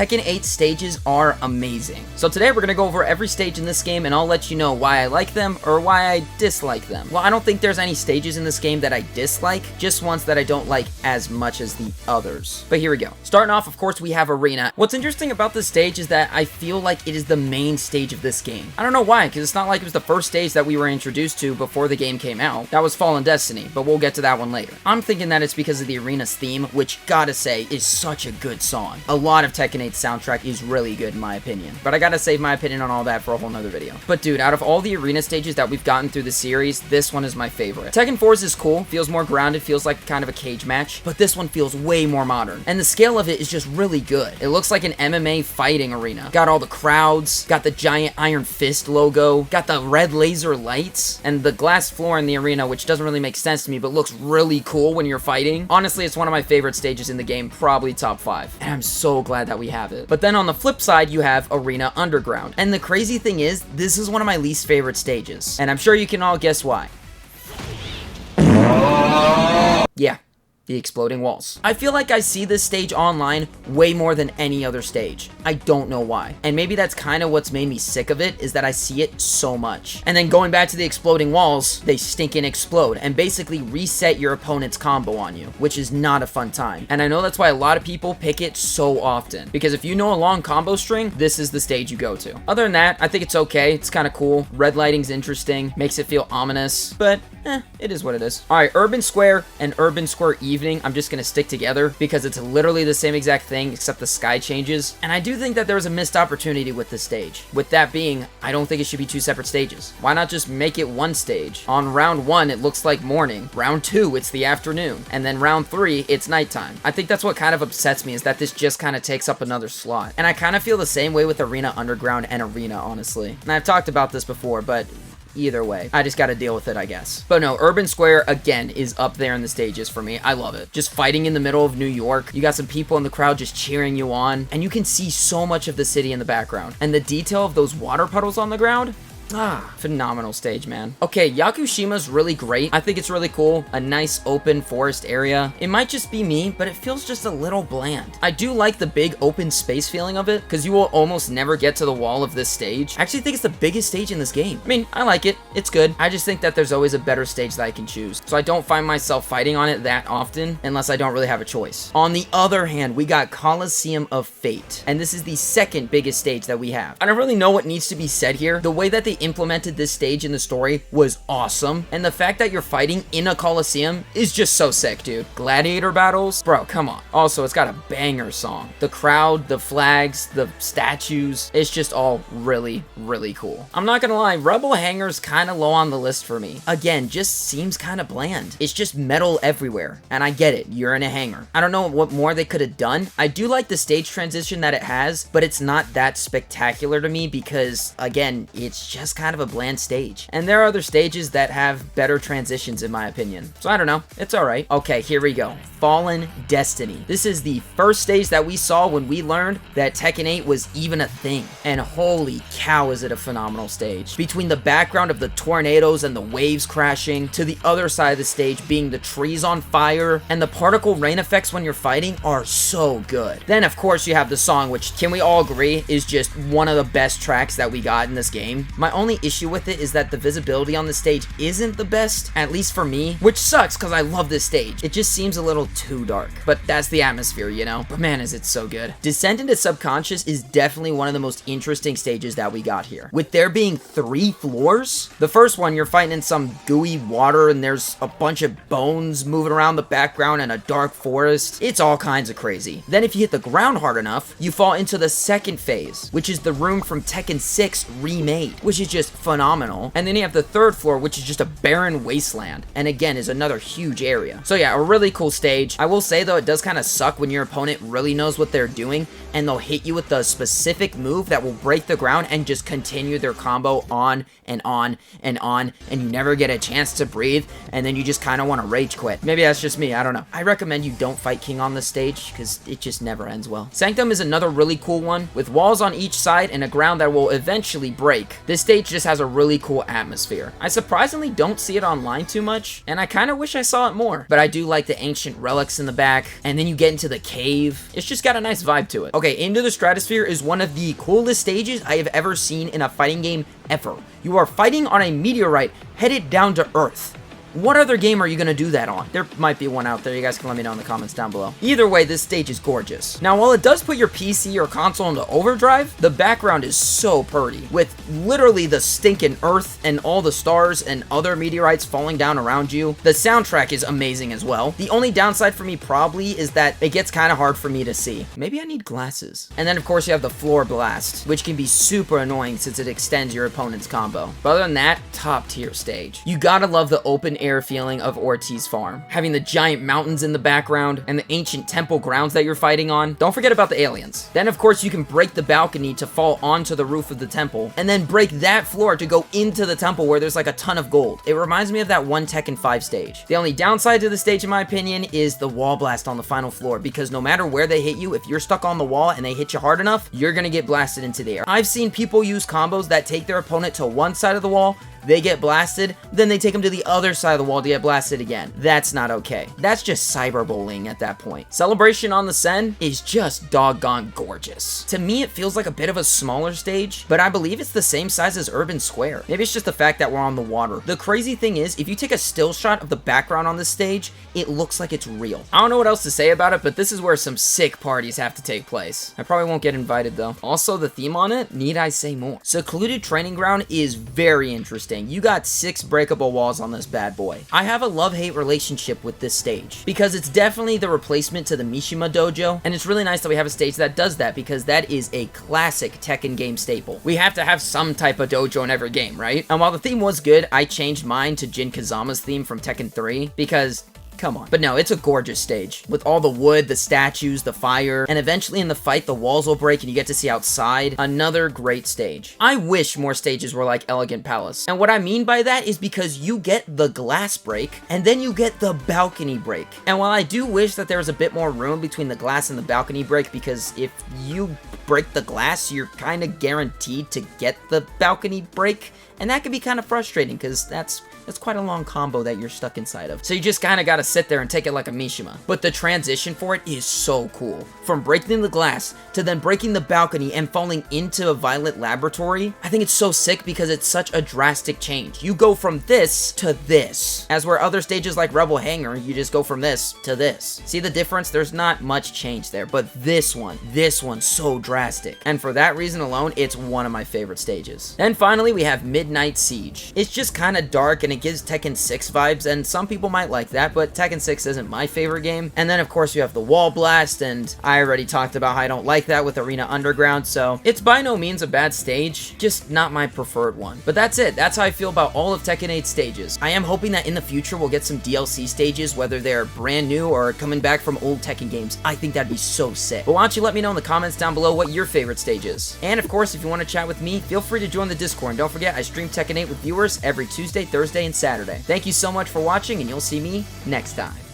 Tekken 8 stages are amazing. So today we're gonna go over every stage in this game and I'll let you know why I like them or why I dislike them. Well, I don't think there's any stages in this game that I dislike, just ones that I don't like as much as the others. But here we go. Starting off, of course, we have Arena. What's interesting about this stage is that I feel like it is the main stage of this game. I don't know why, because it's not like it was the first stage that we were introduced to before the game came out. That was Fallen Destiny, but we'll get to that one later. I'm thinking that it's because of the Arena's theme, which, gotta say, is such a good song. A lot of Tekken 8's soundtrack is really good in my opinion, but I gotta save my opinion on all that for a whole nother video. But dude, out of all the Arena stages that we've gotten through the series, this one is my favorite. Tekken 4's is cool, feels more grounded, feels like kind of a cage match, but this one feels way more modern. And the scale of it is just really good. It looks like an MMA fighting arena. Got all the crowds, got the giant Iron Fist logo, got the red laser lights, and the glass floor in the arena, which doesn't really make sense to me, but looks really cool when you're fighting. Honestly, it's one of my favorite stages in the game, probably top 5. And I'm so glad that we have it. But then on the flip side, you have Arena Underground. And the crazy thing is, this is one of my least favorite stages. And I'm sure you can all guess why. Yeah. The exploding walls. I feel like I see this stage online way more than any other stage. I don't know why. And maybe that's kind of what's made me sick of it, is that I see it so much. And then going back to the exploding walls, they stinking explode and basically reset your opponent's combo on you, which is not a fun time. And I know that's why a lot of people pick it so often, because if you know a long combo string, this is the stage you go to. Other than that, I think it's okay. It's kind of cool. Red lighting's interesting, makes it feel ominous, but it is what it is. All right, Urban Square and Urban Square Evening, I'm just gonna stick together because it's literally the same exact thing except the sky changes. And I do think that there was a missed opportunity with this stage. With that being, I don't think it should be 2 separate stages. Why not just make it one stage? On round 1, it looks like morning. Round 2, it's the afternoon. And then round 3, it's nighttime. I think that's what kind of upsets me, is that this just kind of takes up another slot. And I kind of feel the same way with Arena Underground and Arena, honestly. And I've talked about this before, but either way, I just gotta deal with it, I guess. But no, Urban Square, again, is up there in the stages for me. I love it. Just fighting in the middle of New York. You got some people in the crowd just cheering you on, and you can see so much of the city in the background. And the detail of those water puddles on the ground, phenomenal stage, man. Okay, Yakushima's really great. I think it's really cool. A nice open forest area. It might just be me, but it feels just a little bland. I do like the big open space feeling of it, because you will almost never get to the wall of this stage. I actually think it's the biggest stage in this game. I mean, I like it. It's good. I just think that there's always a better stage that I can choose. So I don't find myself fighting on it that often, unless I don't really have a choice. On the other hand, we got Coliseum of Fate. And this is the second biggest stage that we have. I don't really know what needs to be said here. The way that they implemented this stage in the story was awesome, and the fact that you're fighting in a Coliseum is just so sick, dude. Gladiator battles, bro, come on. Also, it's got a banger song. The crowd, the flags, the statues, it's just all really, really cool. I'm not gonna lie, Rebel Hangar's kind of low on the list for me. Again, just seems kind of bland. It's just metal everywhere, and I get it, you're in a hangar. I don't know what more they could have done. I do like the stage transition that it has, but it's not that spectacular to me because, again, it's just kind of a bland stage. And there are other stages that have better transitions in my opinion. So I don't know, it's alright. Okay, here we go. Fallen Destiny. This is the first stage that we saw when we learned that Tekken 8 was even a thing. And holy cow, is it a phenomenal stage. Between the background of the tornadoes and the waves crashing, to the other side of the stage being the trees on fire, and the particle rain effects when you're fighting are so good. Then of course you have the song, which can we all agree is just one of the best tracks that we got in this game. My only issue with it is that the visibility on the stage isn't the best, at least for me, which sucks because I love this stage. It just seems a little too dark, but that's the atmosphere, you know? But man, is it so good. Descent into Subconscious is definitely one of the most interesting stages that we got here. With there being 3 floors, the first one you're fighting in some gooey water and there's a bunch of bones moving around the background and a dark forest. It's all kinds of crazy. Then if you hit the ground hard enough, you fall into the second phase, which is the room from Tekken 6 remade, which is just phenomenal. And then you have the third floor, which is just a barren wasteland, and again is another huge area. So yeah, a really cool stage. I will say though, it does kind of suck when your opponent really knows what they're doing and they'll hit you with the specific move that will break the ground and just continue their combo on and on and on, and you never get a chance to breathe, and then you just kind of want to rage quit. Maybe that's just me, I don't know. I recommend you don't fight King on this stage because it just never ends well. Sanctum is another really cool one with walls on each side and a ground that will eventually break. This stage just has a really cool atmosphere. I surprisingly don't see it online too much, and I kind of wish I saw it more. But I do like the ancient relics in the back, and then you get into the cave. It's just got a nice vibe to it. Okay, Into the Stratosphere is one of the coolest stages I have ever seen in a fighting game ever. You are fighting on a meteorite headed down to Earth. What other game are you going to do that on? There might be one out there. You guys can let me know in the comments down below. Either way, this stage is gorgeous. Now, while it does put your PC or console into overdrive, the background is so pretty, with literally the stinking Earth and all the stars and other meteorites falling down around you. The soundtrack is amazing as well. The only downside for me probably is that it gets kind of hard for me to see. Maybe I need glasses. And then, of course, you have the floor blast, which can be super annoying since it extends your opponent's combo. But other than that, top tier stage. You gotta love the open air feeling of Orti's farm, having the giant mountains in the background and the ancient temple grounds that you're fighting on. Don't forget about the aliens. Then of course you can break the balcony to fall onto the roof of the temple, and then break that floor to go into the temple where there's like a ton of gold. It reminds me of that one Tekken 5 stage. The only downside to the stage in my opinion is the wall blast on the final floor, because no matter where they hit you, if you're stuck on the wall and they hit you hard enough, you're gonna get blasted into the air. I've seen people use combos that take their opponent to one side of the wall, they get blasted, then they take them to the other side of the wall to get blasted again. That's not okay. That's just cyberbullying at that point. Celebration on the Sen is just doggone gorgeous. To me, it feels like a bit of a smaller stage, but I believe it's the same size as Urban Square. Maybe it's just the fact that we're on the water. The crazy thing is, if you take a still shot of the background on this stage, it looks like it's real. I don't know what else to say about it, but this is where some sick parties have to take place. I probably won't get invited though. Also, the theme on it, need I say more? Secluded Training Ground is very interesting. You got 6 breakable walls on this bad boy. I have a love-hate relationship with this stage because it's definitely the replacement to the Mishima Dojo, and it's really nice that we have a stage that does that because that is a classic Tekken game staple. We have to have some type of dojo in every game, right? And while the theme was good, I changed mine to Jin Kazama's theme from Tekken 3 because come on. But no, it's a gorgeous stage with all the wood, the statues, the fire, and eventually in the fight, the walls will break and you get to see outside. Another great stage. I wish more stages were like Elegant Palace. And what I mean by that is because you get the glass break and then you get the balcony break. And while I do wish that there was a bit more room between the glass and the balcony break, because if you break the glass, you're kind of guaranteed to get the balcony break. And that can be kind of frustrating because that's quite a long combo that you're stuck inside of. So you just kind of got to sit there and take it like a Mishima. But the transition for it is so cool. From breaking the glass to then breaking the balcony and falling into a violet laboratory, I think it's so sick because it's such a drastic change. You go from this to this. As where other stages like Rebel Hangar, you just go from this to this. See the difference? There's not much change there, but this one's so drastic. And for that reason alone, it's one of my favorite stages. Then finally, we have Midnight Siege. It's just kind of dark and it gives Tekken 6 vibes, and some people might like that, but Tekken 6 isn't my favorite game. And then of course you have the wall blast, and I already talked about how I don't like that with Arena Underground, so it's by no means a bad stage, just not my preferred one. But that's it. That's how I feel about all of Tekken 8 stages. I am hoping that in the future we'll get some DLC stages, whether they're brand new or coming back from old Tekken games. I think that'd be so sick. But why don't you let me know in the comments down below what your favorite stage is. And of course, if you want to chat with me, feel free to join the Discord, and don't forget I stream Tekken 8 with viewers every Tuesday, Thursday, and Saturday. Thank you so much for watching, and you'll see me next time.